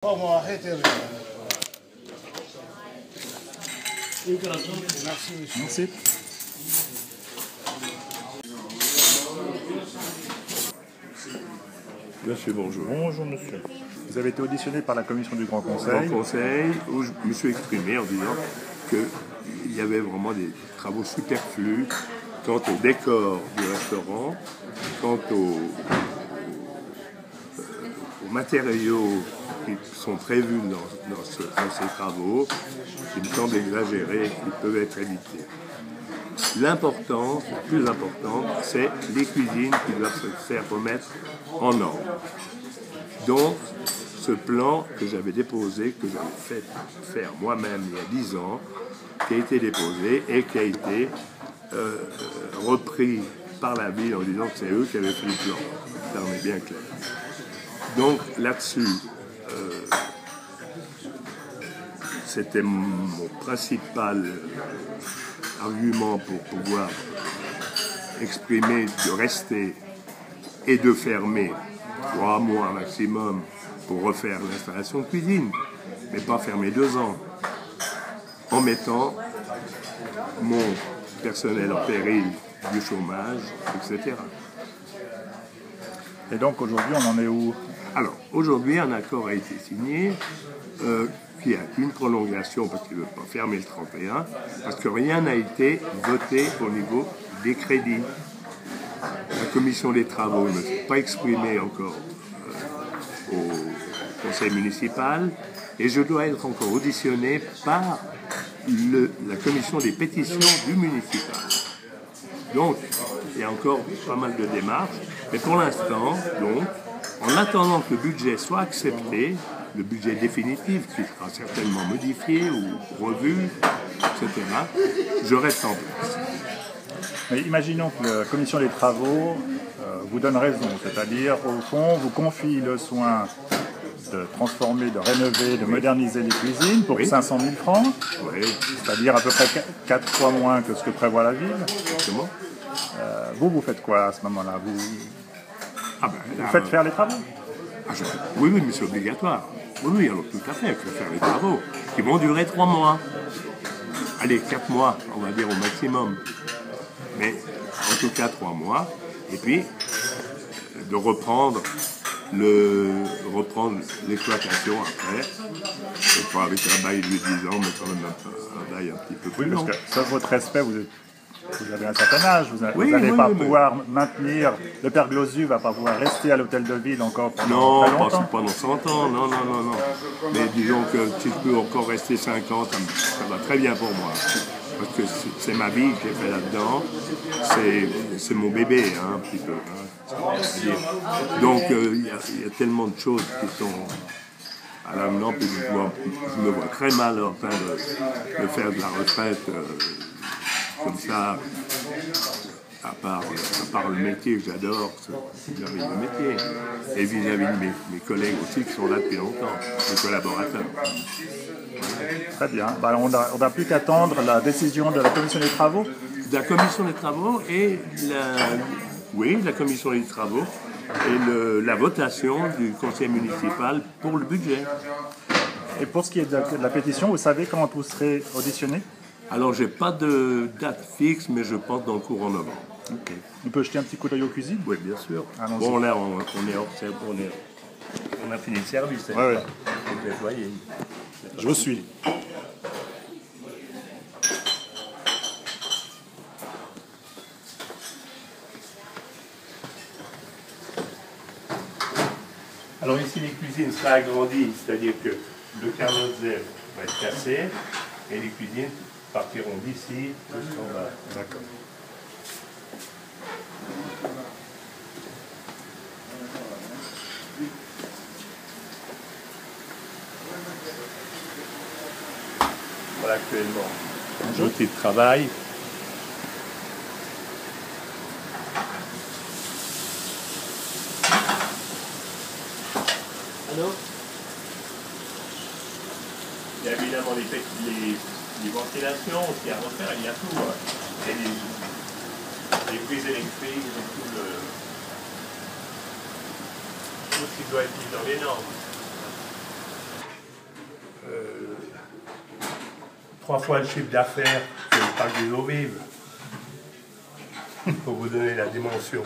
Vamos, arrêtez. Merci, monsieur. Merci. Monsieur, bonjour. Bonjour monsieur. Vous avez été auditionné par la commission du Grand Conseil. Grand Conseil, où je me suis exprimé en disant qu'il y avait vraiment des travaux superflus quant au décor du restaurant, quant aux matériaux qui sont prévus dans ces travaux, qui me semblent exagérés et qui peuvent être évités. L'important, le plus important, c'est les cuisines qui doivent se faire remettre en ordre. Donc, ce plan que j'avais déposé, que j'avais fait faire moi-même il y a 10 ans, qui a été déposé et qui a été repris par la ville en disant que c'est eux qui avaient fait le plan. Ça en est bien clair. Donc là-dessus, c'était mon principal argument pour pouvoir exprimer de rester et de fermer 3 mois maximum pour refaire l'installation de cuisine, mais pas fermer 2 ans, en mettant mon personnel en péril du chômage, etc. Et donc aujourd'hui on en est où? Alors, aujourd'hui, un accord a été signé qui a une prolongation parce qu'il ne veut pas fermer le 31, parce que rien n'a été voté au niveau des crédits. La commission des travaux ne s'est pas exprimée encore au conseil municipal et je dois être encore auditionné par la commission des pétitions du municipal. Donc, il y a encore pas mal de démarches, mais pour l'instant, donc, en attendant que le budget soit accepté, le budget définitif qui sera certainement modifié ou revu, etc., je reste en place. Mais imaginons que la commission des travaux vous donne raison, c'est-à-dire au fond vous confie le soin de transformer, de rénover, de moderniser les cuisines pour 500 000 francs, c'est-à-dire à peu près 4 fois moins que ce que prévoit la ville. Exactement. Vous faites quoi à ce moment-là? Vous Là, faites faire les travaux? Oui, mais c'est obligatoire. Oui, alors tout à fait, il faut faire les travaux qui vont durer 3 mois. Allez, 4 mois, on va dire au maximum. Mais en tout cas 3 mois. Et puis, de reprendre l'exploitation après. C'est pas avec un bail de 10 ans, mais quand même un bail un petit peu plus long. Parce que, sauf votre respect, vous avez un certain âge, vous n'allez pas pouvoir maintenir, le père Glosu ne va pas pouvoir rester à l'hôtel de ville encore pendant très longtemps. Non, pas pendant 100 ans, non. Mais disons que si je peux encore rester 5 ans, ça va très bien pour moi. Parce que c'est ma vie que j'ai fait là-dedans, c'est mon bébé, hein, un petit peu. Hein, donc il y a tellement de choses qui sont à l'avenant, puis je me vois très mal en train de faire de la retraite comme ça, à part le métier que j'adore, c'est vis-à-vis du métier, et vis-à-vis de mes collègues aussi qui sont là depuis longtemps, mes collaborateurs. Très bien. On n'a plus qu'attendre la décision de la commission des travaux. De la commission des travaux et la commission des travaux et la votation du conseil municipal pour le budget. Et pour ce qui est de la pétition, vous savez quand vous serez auditionné? Alors, j'ai pas de date fixe, mais je pense dans le courant novembre. Okay. On peut jeter un petit coup d'œil aux cuisines? Oui, bien sûr. Bon, là, on est hors service, on a fini le service. Ouais. Donc, voyez. Je vous suis. Alors ici, les cuisines seraient agrandies, c'est-à-dire que le carrosel va être cassé et les cuisines partiront d'ici jusqu'en bas. D'accord. Voilà actuellement l'outil de travail. Allô? Il y a évidemment les ventilations aussi à refaire, il y a tout. Et les prises électriques, tout ce qui doit être mis dans les normes. 3 fois le chiffre d'affaires que le parc des eaux vives. Pour vous donner la dimension.